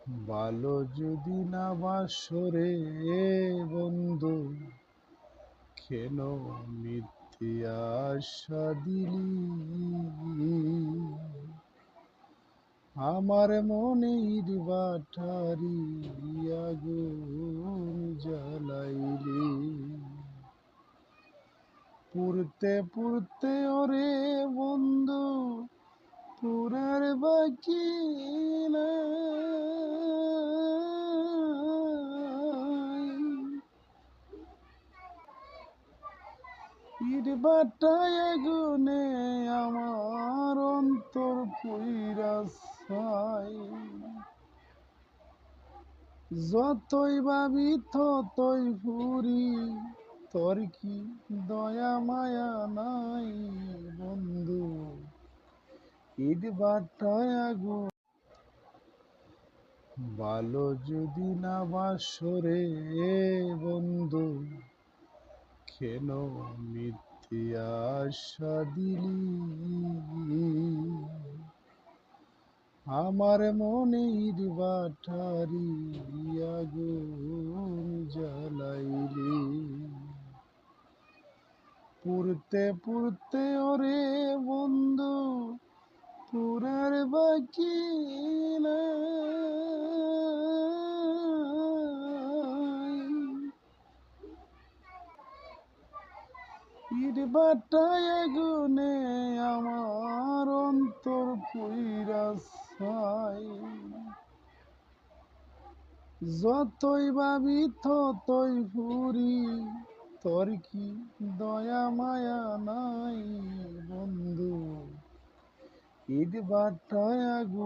ভালো যদি না বাসরে বন্ধু, কেন মিথ্যে আশা দিলি? আমার মনের বাটারি আগুন জ্বালাইলি। পুড়তে পুড়তে ওরে বন্ধু পুরার বাকি নাই। ইট বাটায় আগুনে আমার অন্তর পুইরা ছাই। যতই ভাবি ততই ফুরি, তোর কি দয়া মায়া নাই বন্ধু? ইট বাটায় আগুন। ভালো যদি না বাসরে বন্ধু, কেন মিথ্যে আশা দিলি? আমার মনের বাটারি আগুন জ্বালাইলি। পুড়তে পুড়তে ওরে বন্ধু পুরার বাকি নাই। ইট বাটায় আগুনে আমার অন্তর পুইরা ছাই। যতই ভাবি ততই ফুরি, তোর কি দয়া মায়া নাই বন্ধু? ইট বাটায় আগুন।